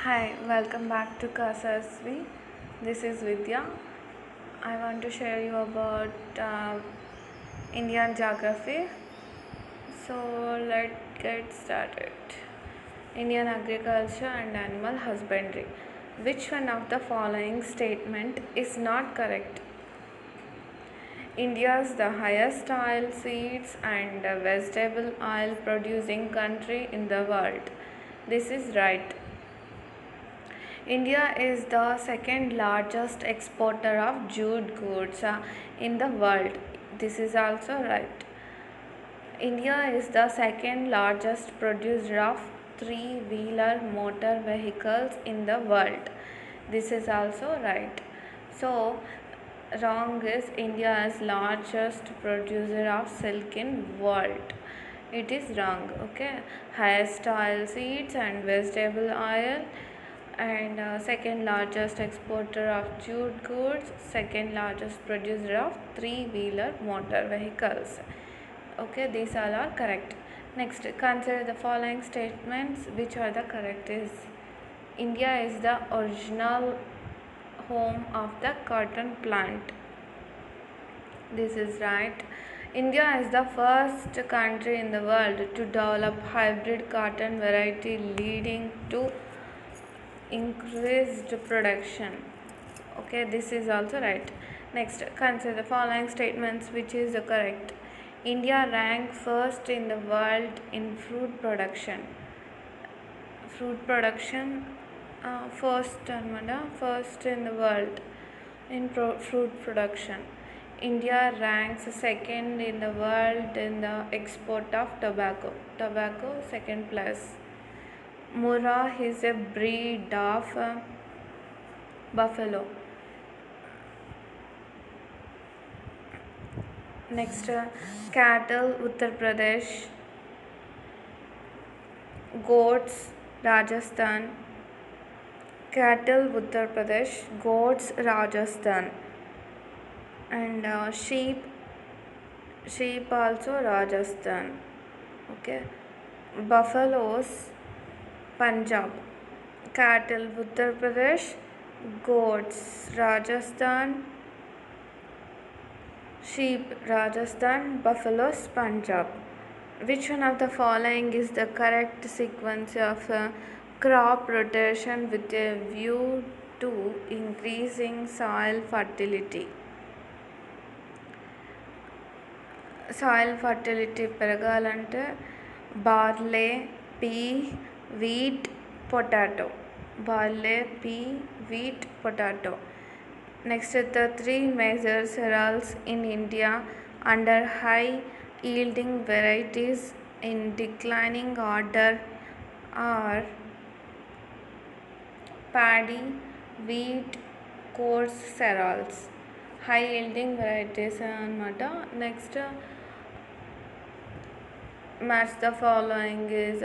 Hi, welcome back to Kasasvi. This is Vidya. I want to share you about Indian geography. So let's get started. Indian agriculture and animal husbandry. Which one of the following statement is not correct? India is the highest oil seeds and vegetable oil producing country in the world. This is right. India is the second largest exporter of jute goods in the world. This is also right. India is the second largest producer of three-wheeler motor vehicles in the world. This is also right. So, wrong is India is largest producer of silk in world. It is wrong. Okay. Highest oil seeds and vegetable oil and second largest exporter of jute goods, second largest producer of three-wheeler motor vehicles. Okay, these all are correct. Next, consider the following statements which are the correct is India is the original home of the cotton plant. This is right. India is the first country in the world to develop hybrid cotton variety leading to increased production. Okay, this is also right. Next, consider the following statements which is the correct. India ranked first in the world in fruit production. Fruit production first in the world in fruit production. India ranks second in the world in the export of tobacco. Tobacco second place. Murrah is a breed of buffalo. Next, cattle, Uttar Pradesh. Goats, Rajasthan. Cattle, Uttar Pradesh. Goats, Rajasthan. And sheep also Rajasthan. Okay. Buffaloes, Punjab. Cattle, Uttar Pradesh. Goats, Rajasthan. Sheep, Rajasthan. Buffaloes, Punjab. Which one of the following is the correct sequence of crop rotation with a view to increasing soil fertility? Soil fertility పెరగాలంటే barley, pea, wheat, potato. Barley, pea, wheat, potato. Next, the three major cereals in India under high yielding varieties in declining order are paddy, wheat, coarse cereals. High yielding varieties అనమాట. Next, match the following is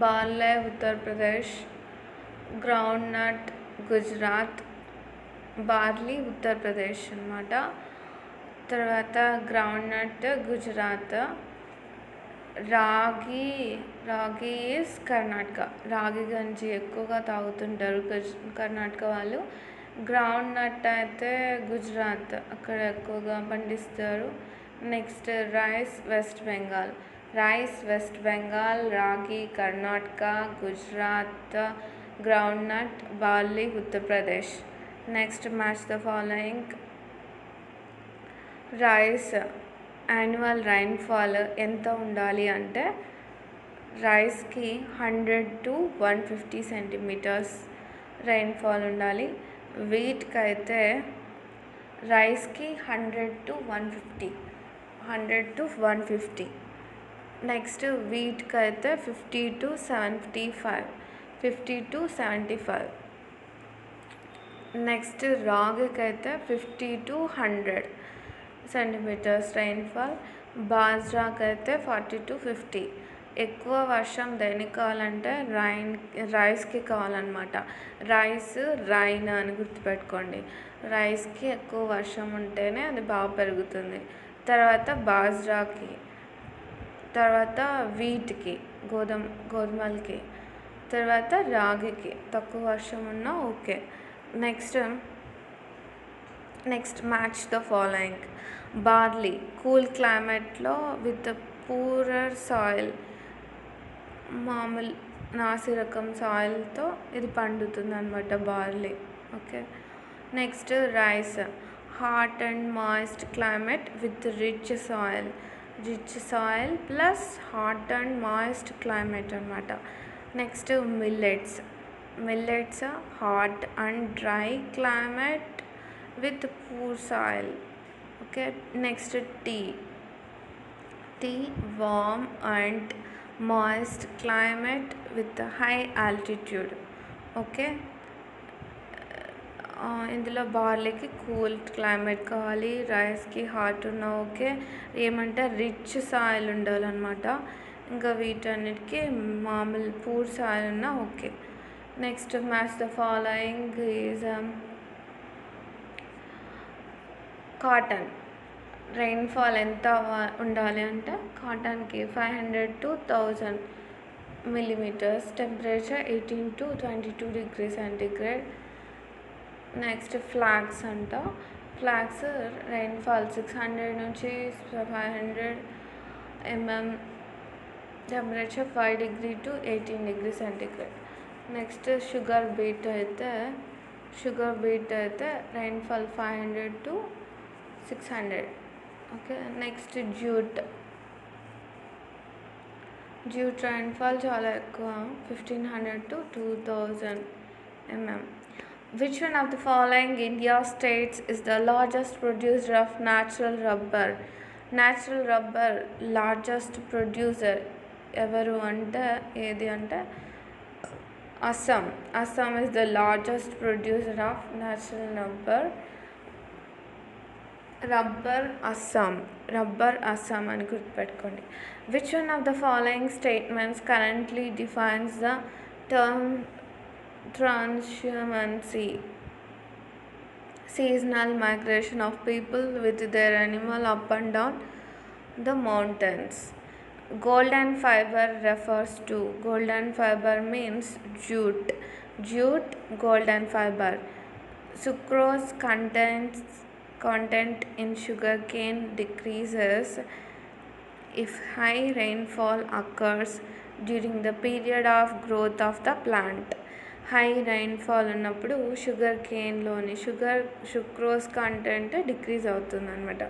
barley Uttar Pradesh, groundnut Gujarat, barley Uttar Pradesh అనమాట. తర్వాత groundnut Gujarat, రాగి is Karnataka. రాగి గంజి ఎక్కువగా తాగుతుంటారు కర్ణాటక వాళ్ళు. Groundnut అయితే గుజరాత్, అక్కడ ఎక్కువగా పండిస్తారు. Next rice West Bengal. Rice West Bengal, ragi Karnataka, Gujarat, groundnut barley Uttar Pradesh. Next match the following. Rice annual rainfall ఎంత ఉండాలి అంటే రైస్కి 100 to 150 సెంటీమీటర్స్ రైన్ఫాల్ ఉండాలి. వీట్కి అయితే రైస్కి 100 to 150. నెక్స్ట్ వీట్కి అయితే 50 to 75. నెక్స్ట్ రాగికి అయితే 50 to 100 సెంటీమీటర్స్ రైన్ఫాల్. బాజ్రాకి అయితే 40 to 50. ఎక్కువ వర్షం దేనికి కావాలంటే రైస్కి కావాలన్నమాట. రైన్ అని గుర్తుపెట్టుకోండి. రైస్కి ఎక్కువ వర్షం ఉంటేనే అది బాగా పెరుగుతుంది. తర్వాత బాజ్రాకి, తర్వాత వీట్కి గోధుమలకి, తర్వాత రాగికి తక్కువ వర్షం ఉన్నా okay. Next match the following. Barley cool క్లైమేట్లో విత్ పూరర్ సాయిల్, మామూలు నాసిరకం సాయిల్తో ఇది పండుతుంది అనమాట barley. Okay. Next rice hot and moist climate with rich soil plus hot and moist climate అనమాట. Next millets hot and dry climate with poor soil. Okay. Next tea warm and moist climate with high altitude. Okay. ఇందులో బార్లీకి cool climate కావాలి, రైస్కి hot ఉన్న okay, ఏమంటే rich soil ఉండాలన్నమాట. ఇంకా వీటన్నిటికీ మామూలు పూర్ సాయిల్ ఉన్న okay. Next match the following is cotton rainfall ఎంత ఉండాలి అంటే కాటన్కి 500 to 1000 millimeters, temperature 18 to 22 degrees centigrade. Next flax flax rainfall 600 నుంచి 500 mm, temperature 5 degree to 18 degree centigrade. Next sugar beet అయితే rainfall 500 to 600. Okay. Next jute rainfall చాలా ఎక్కువ, 1500 to 2000 mm. Which one of the following India states is the largest producer of natural rubber? Largest producer ఎవరు అంటే ఏది అంటే Assam is the largest producer of natural rubber Assam అని గుర్తుపెట్టుకోండి. Which one of the following statements currently defines the term transhumance? seasonal migration of people with their animal up and down the mountains. Golden fiber refers to, golden fiber means jute, golden fiber. Sucrose content in sugarcane decreases if high rainfall occurs during the period of growth of the plant. High rainfall ఉన్నప్పుడు sugar కేన్లోని sucrose content decrease అవుతుంది అనమాట.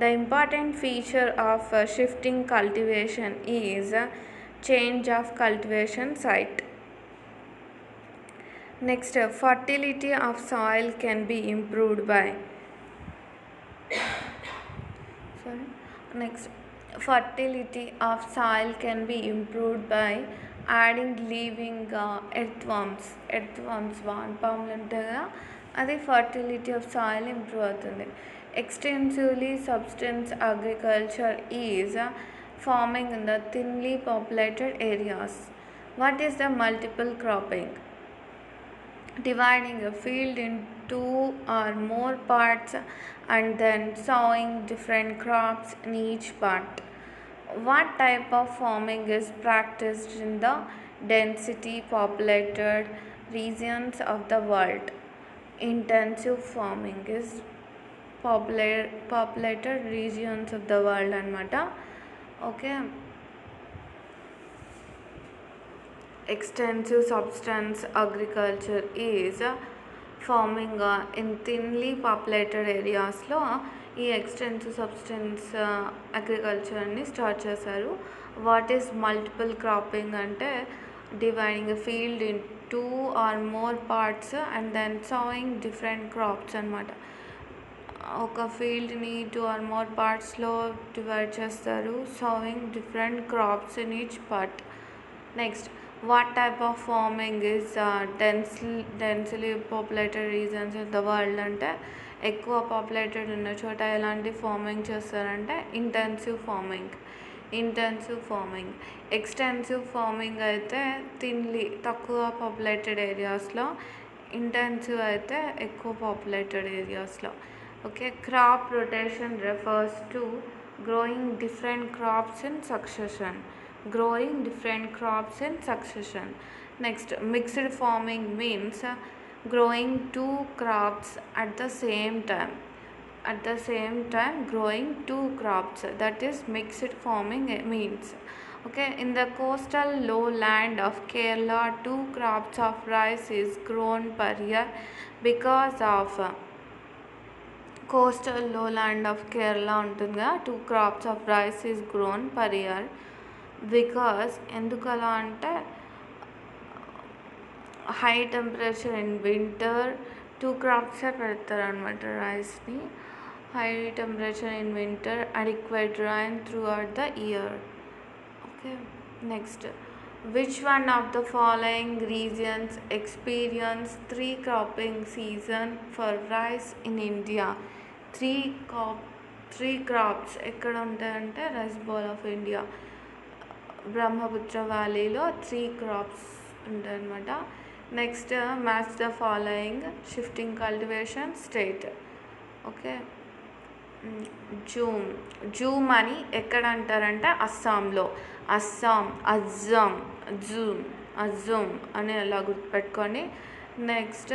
The important feature of shifting cultivation is change of cultivation site. Next fertility of soil can be improved by fertility of soil can be improved by adding living earthworms వానపాములు ఉంటాయి కదా, అది fertility of soil improve అవుతుంది. Extensively substance agriculture is farming in the thinly populated areas. What is the multiple cropping? dividing a field into 2 or more parts and then sowing different crops in each part. What type of farming is practiced in the densely populated regions of the world? Intensive farming is populated regions of the world anamata. Okay. Extensive substance agriculture is farming in thinly populated areasలో ఈ extensive subsistence అగ్రికల్చర్ని start చేశారు. What is multiple cropping అంటే dividing a field in 2 or more parts and then sowing different crops అనమాట. ఒక ఫీల్డ్ని 2 or more పార్ట్స్లో divide చేస్తారు, sowing different crops in each part. Next what type of farming is densely populated regions of the world అంటే ఎక్కువ populated ఉన్న చోట ఎలాంటి ఫార్మింగ్ చేస్తారంటే ఇంటెన్సివ్ ఫార్మింగ్. ఎక్స్టెన్సివ్ ఫార్మింగ్ అయితే తక్కువ పాపులేటెడ్ ఏరియాస్లో, ఇంటెన్సివ్ అయితే ఎక్కువ పాపులేటెడ్ ఏరియాస్లో. Okay. Crop rotation refers to growing different crops in succession. Next, mixed farming means growing two crops at the same time. At the same time growing two crops, that is mixed farming means. Okay, in the coastal lowland of Kerala, two crops of rice is grown per year because of coastal lowland of Kerala ఉంటుంది కదా, two crops of rice is grown per year. Because ఎందుకు అలా అంటే high temperature in winter two క్రాప్సే పెడతారు అనమాట రైస్ని. High temperature in winter, adequate rain throughout the year. Okay, next, which one of the following regions experience three cropping season for rice in India? Three crops ఎక్కడ ఉంటాయంటే rice bowl of India, Brahmaputra వ్యాలీలో three crops ఉంటాయన్నమాట. Next, match the following shifting cultivation state. Okay, jhum అని ఎక్కడ అంటారంటే అస్సాంలో. అజ్జూమ్ అని అలా గుర్తుపెట్టుకోండి. నెక్స్ట్,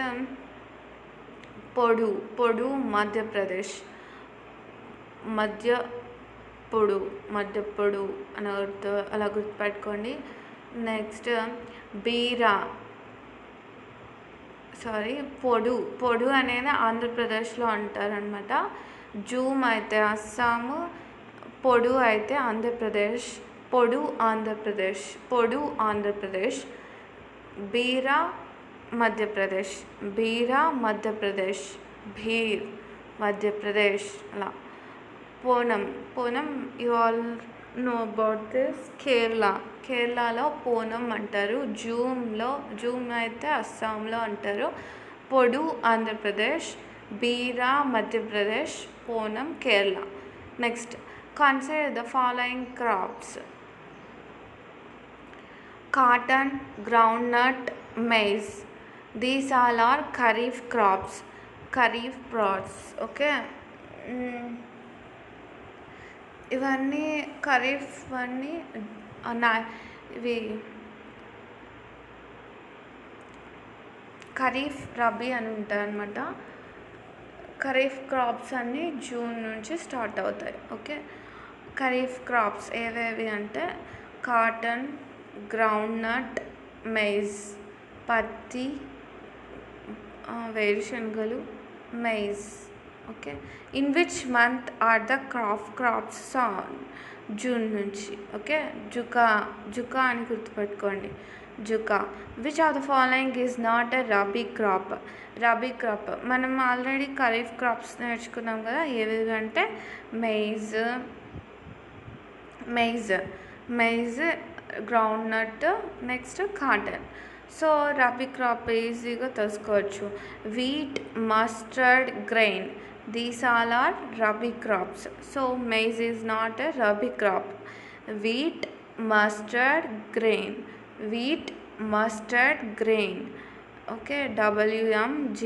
పొడు మధ్యప్రదేశ్, మధ్యపొడు అని అలా గుర్తుపెట్టుకోండి. నెక్స్ట్, పొడు అనేది ఆంధ్రప్రదేశ్లో అంటారనమాట. జూమ్ అయితే అస్సాము, పొడు అయితే ఆంధ్రప్రదేశ్. పొడు ఆంధ్రప్రదేశ్. బీరా మధ్యప్రదేశ్. భీర్ మధ్యప్రదేశ్. అలా. Ponam you all know about this. కేరళలో పూనం అంటారు. జూమ్ అయితే అస్సాంలో అంటారు. Podu Andhra Pradesh, Beera Madhya Pradesh, Ponam Kerala. Next, consider the following crops: cotton, groundnut, maize. These all are kharif crops. Okay, ఇవన్నీ ఖరీఫ్ అన్నీ ఇవి ఖరీఫ్, రబీ అని ఉంటాయి అన్నమాట. ఖరీఫ్ క్రాప్స్ అన్నీ జూన్ నుంచి స్టార్ట్ అవుతాయి. ఓకే, ఖరీఫ్ క్రాప్స్ ఏవేవి అంటే కాటన్, గ్రౌండ్నట్, మైజ్, పత్తి, వేరుశనగలు, maize. Okay, in which month are the crops on? June నుంచి. ఓకే, జుకా అని గుర్తుపెట్టుకోండి, జుకా. Which of the following is not a rabi crop? మనం ఆల్రెడీ ఖరీఫ్ క్రాప్స్ నేర్చుకున్నాం కదా, ఏవి అంటే maize, groundnut, next cotton. So rabi crop ఈజీగా తెలుసుకోవచ్చు. Wheat, mustard, grain, these all are rabi crops. So maize is not a rabi crop. Wheat, mustard, grain. Okay, WMG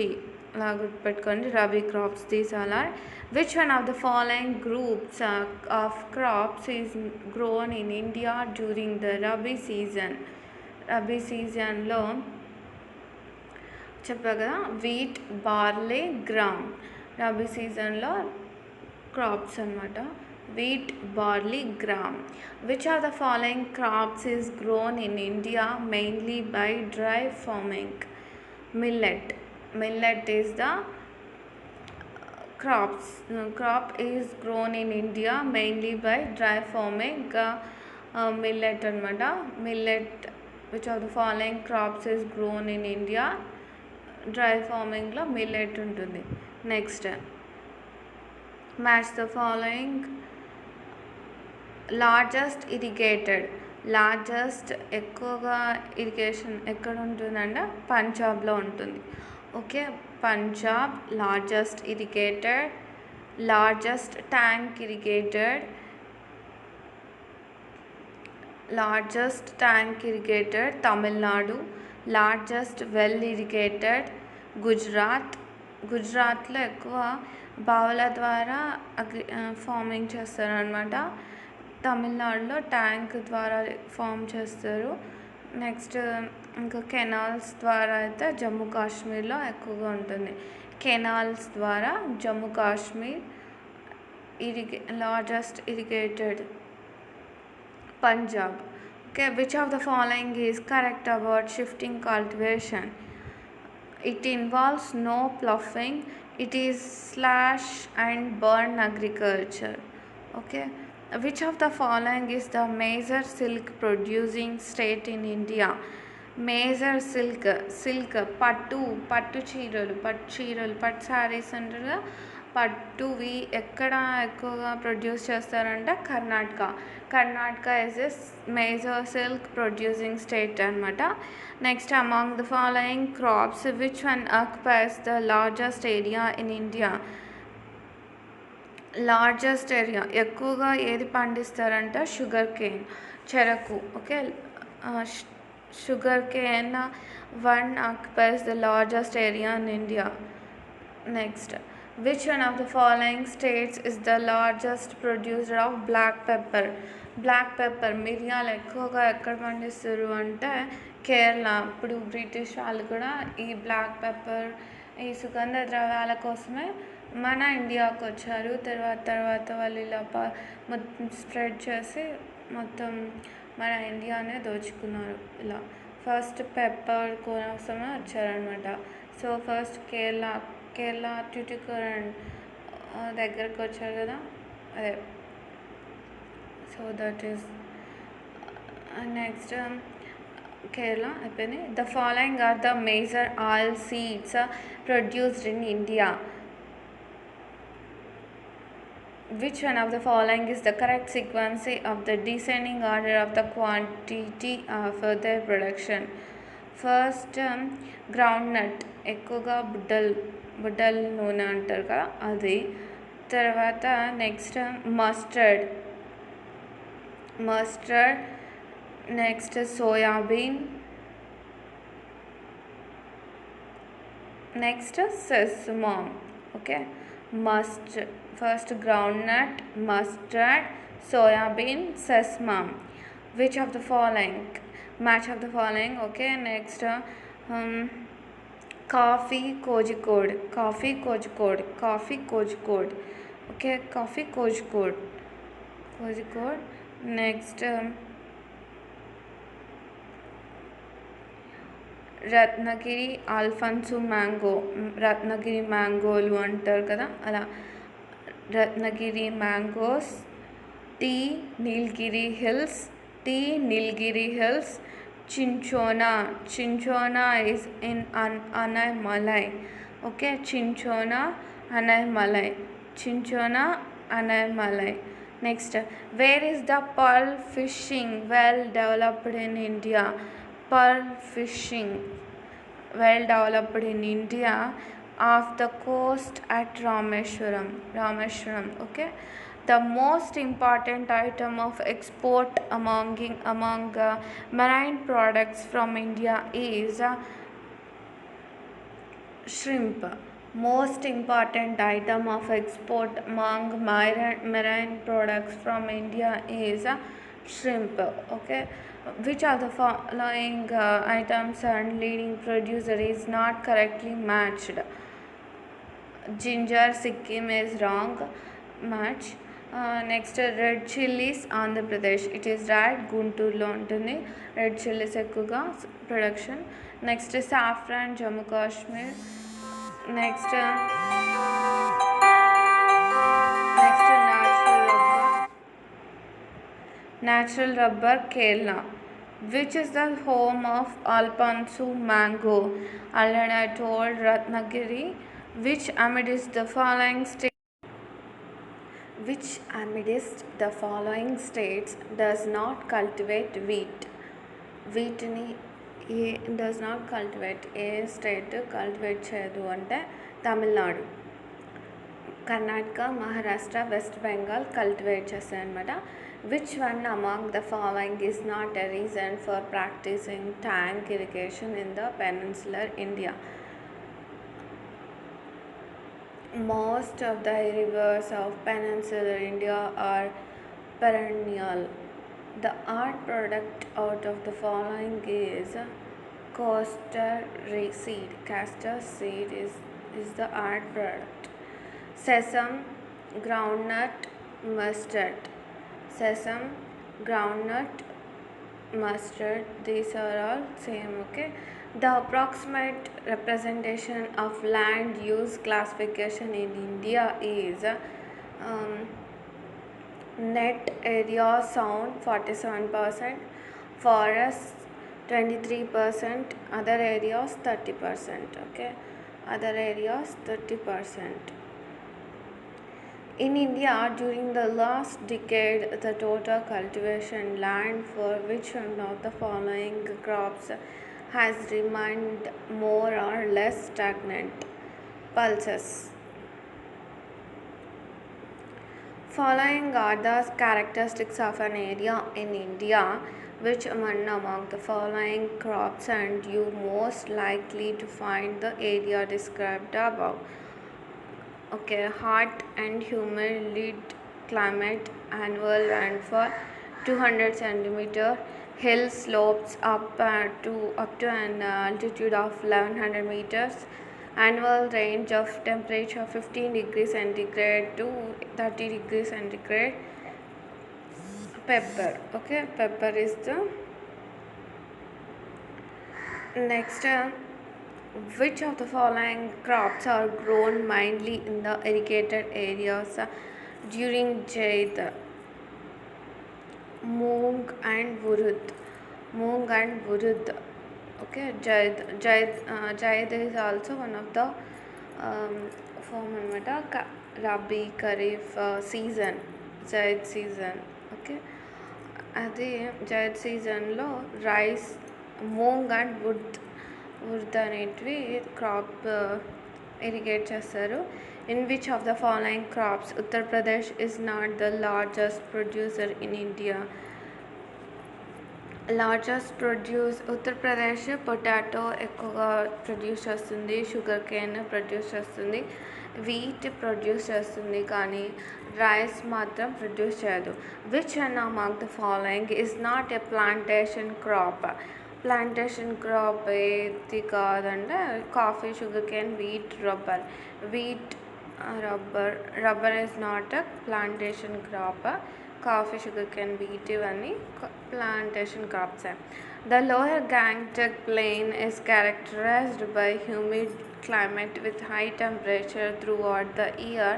అలా గుర్తుపెట్టుకోండి, rabi crops. These all are. Which one of the following groups of crops is grown in India during the rabi season? Rabi సీజన్లో చెప్పా కదా, wheat, barley, gram. Rabi సీజన్లో crops అనమాట, wheat, barley, gram. Which are the following crops is grown in India mainly by dry farming? Millet is the crop is grown in India mainly by dry farming. Millet anamata. Which of the following crops is grown in India? Dry farming lo millet untundi. Next, match the following. Largest ఎక్కువగా irrigation ఎక్కడ ఉంటుందంటే పంజాబ్లో ఉంటుంది. Okay, Punjab largest irrigated, largest tank irrigated Tamil Nadu, largest well irrigated గుజరాత్లో ఎక్కువ బావుల ద్వారా farming చేస్తారనమాట. తమిళనాడులో ట్యాంక్ ద్వారా ఫామ్ చేస్తారు. నెక్స్ట్, ఇంకా కెనాల్స్ ద్వారా అయితే జమ్మూ కాశ్మీర్లో ఎక్కువగా ఉంటుంది. కెనాల్స్ ద్వారా Jammu Kashmir largest irrigated Punjab. Okay, which of the following is correct about shifting cultivation? It involves no ploughing. It is slash and burn agriculture. Okay, which of the following is the major silk producing state in India? Major silk పట్టు చీరలు పట్టు శారీస్ అంటారు. పట్టువి ఎక్కడ ఎక్కువగా produce చేస్తారంటే Karnataka is a major silk producing state అనమాట. Next, among the following crops which one occupies the largest area in India? Largest area ఎక్కువగా ఏది పండిస్తారంటే షుగర్ కేన్, చెరకు. Okay, sugar cane one occupies the largest area in India. Next, which one of the following states is the largest producer of black pepper? Black pepper మిరియాలు ఎక్కువగా ఎక్కడ పండిస్తారు అంటే కేరళ. ఇప్పుడు బ్రిటిష్ వాళ్ళు కూడా ఈ బ్లాక్ పెప్పర్, ఈ సుగంధ ద్రవ్యాల కోసమే మన ఇండియాకు వచ్చారు. తర్వాత వాళ్ళు ఇలా మొత్తం స్ప్రెడ్ చేసి మొత్తం మన ఇండియానే దోచుకున్నారు. ఇలా ఫస్ట్ పెప్పర్ కోసమే వచ్చారనమాట. సో ఫస్ట్ కేరళ ట్యూటికోరన్ దగ్గరకు వచ్చారు కదా, అదే. So that is next Kerala అయిపోయింది. The following are the major oil seeds produced in India. Which one of the following is the correct sequence of the descending order of the quantity of their production? First ground nut, ఎక్కువగా బుడ్డల నూనె అంటారు కదా అది. తర్వాత next mustard, next soybean, next sesamum. Okay, first ground nut, mustard, soybean, sesamum. Which of the following match of the following? Okay, next coffee Kozhikode. Okay, coffee Kozhikode. Next Ratnagiri Alphonso mango, Ratnagiri మ్యాంగోలు అంటారు కదా అలా, Ratnagiri mangoes. Tea Nilgiri hills, Cinchona is in Anaimalai. Okay, Cinchona, Anaimalai. Next, where is the pearl fishing well developed in India? Pearl fishing well developed in India off the coast at Rameshwaram. Okay. The most important item of export among marine products from India is shrimp. Most important item of export among marine products from India is shrimp. Okay, which of the following items and leading producer is not correctly matched? Ginger, Sikkim is wrong match. Next red chillies Andhra Pradesh, it is right. గుంటూరులో ఉంటుంది red chillies ఎక్కువగా production. Next saffron, Jammu Kashmir. Next natural rubber Kerala. Which is the home of Alfonso mango? Already I told Ratnagiri. Which amidst the following states does not cultivate wheat? వీటిని does not cultivate, ఏ state cultivate చేయదు అంటే Tamil Nadu, Karnataka, Maharashtra, west Bengal cultivate చేస్తాయి అనమాట. Which one among the following is not a reason for practising tank irrigation in the peninsular India? Most of the rivers of peninsular India are perennial. The art product out of the following is Castor seed is the art product. Sesame, groundnut, mustard. Sesame, groundnut, mustard, these are all same. Okay, the approximate representation of land use classification in India is net area sound 47%, forests 23%, other areas 30%. Okay, other areas 30%. In India, during the last decade, the total cultivation land for which one of the following crops has remained more or less stagnant? Pulses. Following are the characteristics of an area in India. Which one among the following crops are you most likely to find the area described above? Okay, hot and humid climate, annual rainfall 200 centimeter, hill slopes up to an altitude of 1100 meters, annual range of temperature 15 degrees centigrade to 30 degrees centigrade. Pepper. Okay, pepper is the next. Which of the following crops are grown mainly in the irrigated areas during Jaid? Moong and urud. Moong and urud. Okay, Jaid is also one of the form anamata Rabi Kharif season. Jaid season. Okay, అదే జైద్ సీజన్లో rice moong and would అనేటివి crop irrigate చేస్తారు. In which of the following crops Uttar Pradesh is not the largest producer in India? Uttar Pradesh potato ఎక్కువగా produce చేస్తుంది, sugar cane produce చేస్తుంది, wheat produce చేస్తుంది, కానీ rice మాత్రం ప్రొడ్యూస్ చేయదు. Which one among the following is not a plantation crop? Plantation crop ఏది కాదంటే coffee, sugar cane, wheat, rubber. Wheat, rubber is not a plantation crop. Coffee, sugarcane, wheat ఇవన్నీ plantation crops. The lower Gangtok plain is characterized by humid climate with high temperature throughout the year.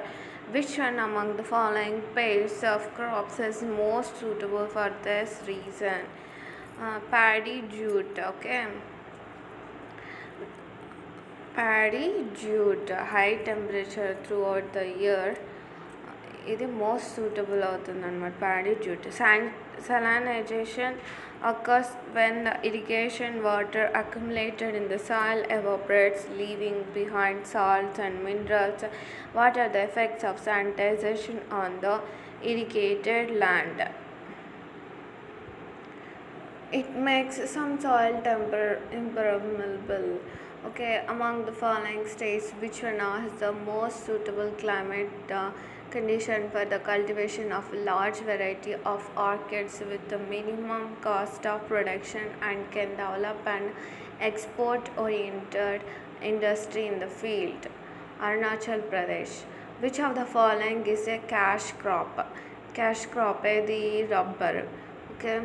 Which one among the following pairs of crops is most suitable for this reason? Paddy, jute. Okay, paddy, jute, high temperature throughout the year, ఇది most suitable అవుతుంది అనమాట. Paddy jute. Salinization occurs when the irrigation water accumulated in the soil evaporates, leaving behind salts and minerals. What are the effects of sanitization on the irrigated land? It makes some soil impermeable. Okay, among the following states, which one has the most suitable climate condition for the cultivation of a large variety of orchids with the minimum cost of production and can develop an export-oriented industry in the field? Arunachal Pradesh. Which of the following is a cash crop? Cash crop the rubber. Okay.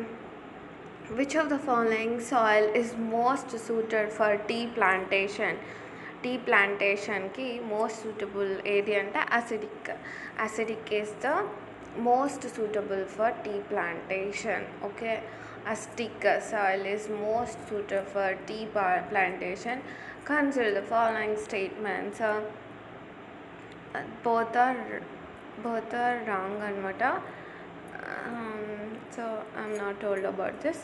Which of the following soil is most suited for tea plantation? Tea ప్లాంటేషన్కి most suitable ఏది అంటే acidic is the most suitable for tea plantation. Okay, acidic soil is most suitable for tea plantation. Consider the following statements. both are wrong అనమాట. So I'm not told about this.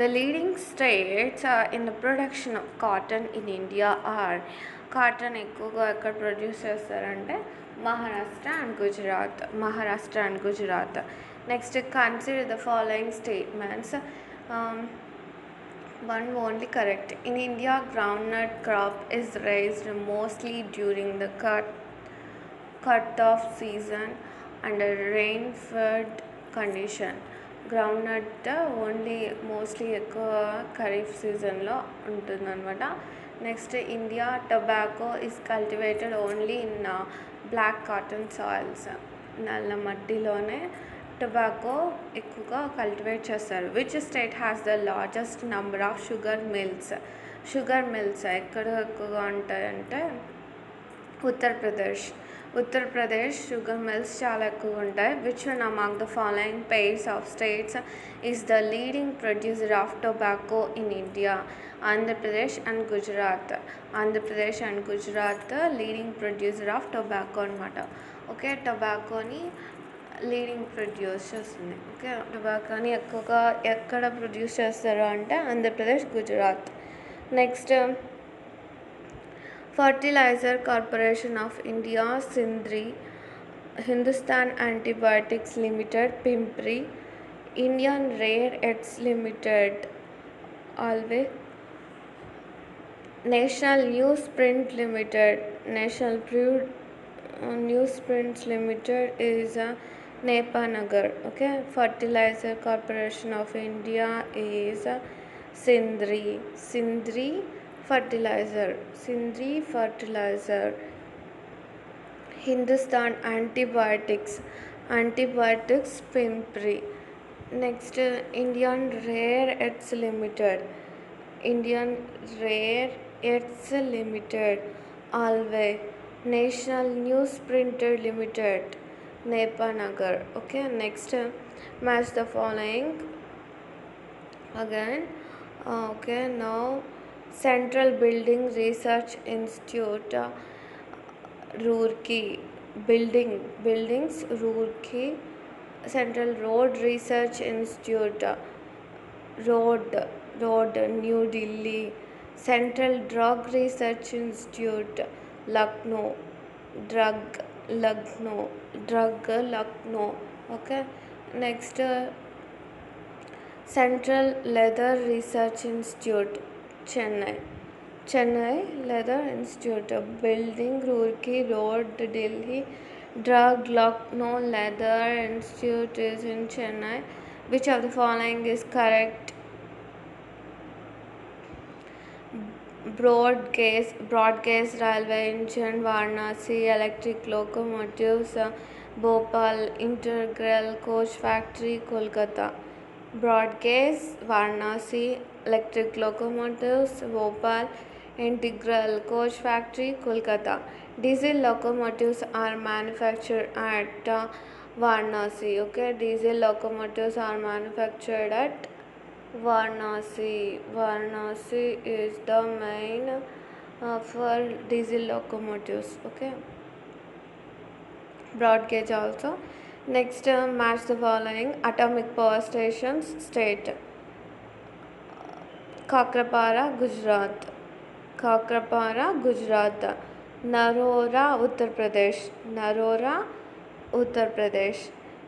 The leading states in the production of cotton in India are. Cotton ఎక్కువగా ఎక్కడ produce చేస్తారంటే Maharashtra and Gujarat. Next, consider the following statements. One only correct. In India, groundnut crop is raised mostly during the cut-off season under rain-fed condition. Groundnut only mostly ఎక్కువ ఖరీఫ్ సీజన్లో ఉంటుందన్నమాట. Next India tobacco is cultivated only in black cotton soils. నల్ల మట్టిలోనే tobacco ఎక్కువగా cultivate చేస్తారు. Which state has the largest number of sugar mills ఎక్కడ ఎక్కువగా ఉంటాయంటే ఉత్తరప్రదేశ్ షుగర్ మిల్స్ చాలా ఎక్కువగా ఉంటాయి. Which one among the following pairs of states is the leading producer of tobacco in India? Andhra Pradesh and Gujarat leading producer of tobacco అనమాట. Okay, టొబాకోని leading produce చేస్తుంది. Okay, టొబాకోని ఎక్కువగా ఎక్కడ ప్రొడ్యూస్ చేస్తారు అంటే Andhra Pradesh, Gujarat. Next fertiliser corporation of India, Sindri. Hindustan antibiotics limited, Pimpri. Indian rare earths limited, Alwaye. National newsprint limited is Nepanagar. Okay, fertilizer corporation of India is Sindri fertilizer. Hindustan antibiotics, Pimpri. Next, Indian Rare Earths Limited, Alway. National Newsprint Limited, Nepanagar. Okay, next, match the following again. Okay, now Central Building Research Institute, Roorkee. Buildings, Roorkee. Central Road Research Institute, Road, New Delhi. Central Drug Research Institute, Lucknow. Drug, Lucknow. Okay, next, Central Leather Research Institute, Chennai Leather Institute. Building, Roorkee. Road, Delhi. Drug, Lucknow. Leather Institute is in Chennai. Which of the following is correct? Broad gauge railway engine, Varanasi. Electric locomotives, Bhopal. Integral coach factory, Kolkata. Broad gauge, Varanasi. Electric locomotives, Bhopal. Integral coach factory, Kolkata. Diesel locomotives are manufactured at Varanasi. Okay, diesel locomotives are manufactured at Varanasi. Varanasi is the main for diesel locomotives. Okay, broad gauge also. Next, match the following atomic power stations. State: Kakrapara, Gujarat. Narora, Uttar Pradesh.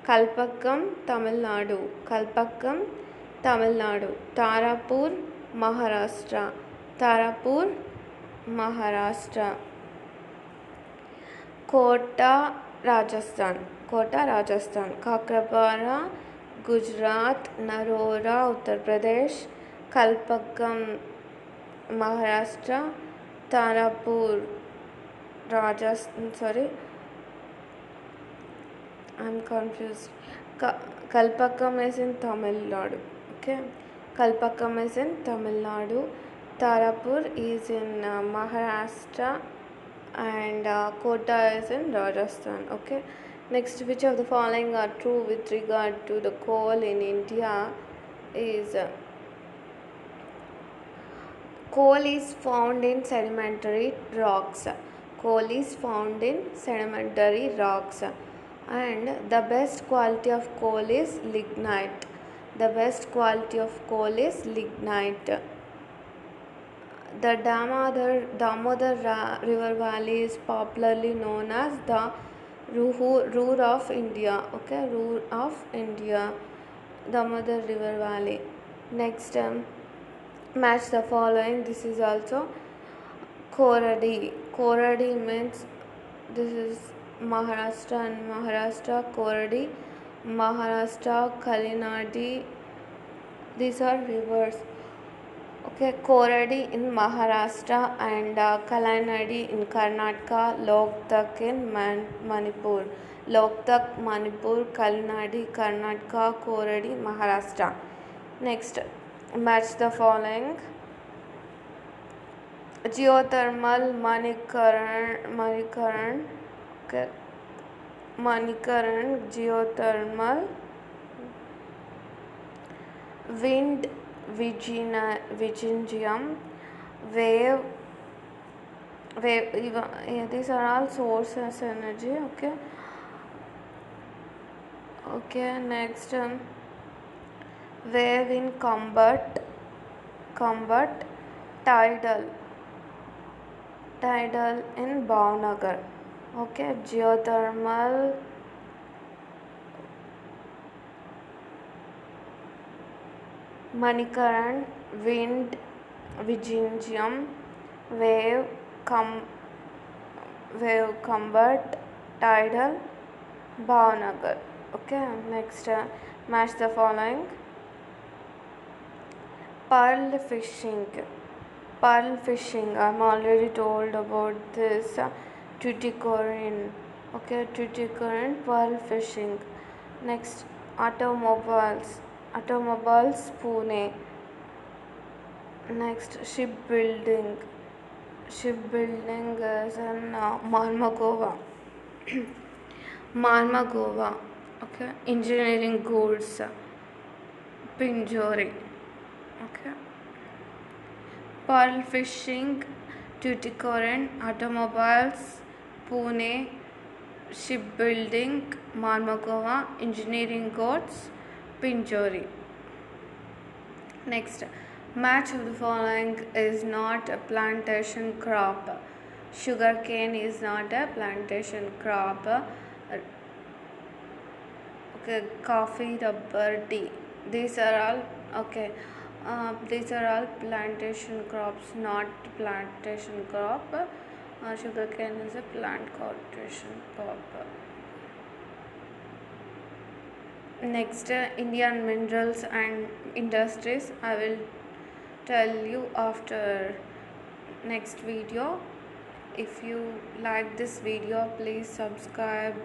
Kalpakkam, Tamil Nadu. Tarapur, Maharashtra. Kota, Rajasthan. Kakrapara, Gujarat. Narora, Uttar Pradesh. Kalpakkam, Maharashtra. Tarapur, Rajasthan. I'm confused. Kalpakkam is in Tamil Nadu. Okay, Kalpakkam is in Tamil Nadu. Tarapur is in Maharashtra, and Kota is in Rajasthan. Okay, next, which of the following are true with regard to the coal in India? Is coal is found in sedimentary rocks. And the best quality of coal is lignite. The Damodar River Valley is popularly known as the Ruhr of India. Okay, Ruhr of India, Damodar River Valley. Next, match the following. This is also Koradi means this is Maharashtra, Koradi Maharashtra, Kalinadi. These are rivers. Okay, Koradi in Maharashtra and Kalanadi in Karnataka, Loktak in Manipur. Loktak, Manipur, Kalanadi, Karnataka, Koradi, Maharashtra. Next, match the following. Geothermal, Manikaran, okay. Manikaran, geothermal, wind, Virginium, wave, yeah, these are all sources energy. Okay, okay. Next, wave in Combat, tidal, in Bhavnagar. Okay, geothermal, Manikaran, wind, Virginium, wave, com, Combat, tidal, Bhavnagar. Okay, next, match the following. Pearl fishing. Pearl fishing. I'm already told about this. Tuticorin. Okay, Tuticorin, pearl fishing. Next, automobiles. Automobiles, Pune. Next, shipbuilding. Shipbuilding is in Marmagova. Marmagova. Okay, engineering goods. Pinjori. Okay. Pearl fishing, Tuticorin, automobiles, Pune, shipbuilding, Marmagova, engineering goods, Pinjori. Next, match of the following is not a plantation crop. Sugarcane is not a plantation crop. Okay, coffee, rubber, tea. These are all okay. These are all plantation crops, not plantation crop. Sugarcane is a plant cultivation crop. Next, Indian minerals and industries. I will tell you after next video. If you like this video, please subscribe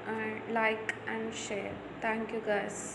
and like and share. Thank you guys.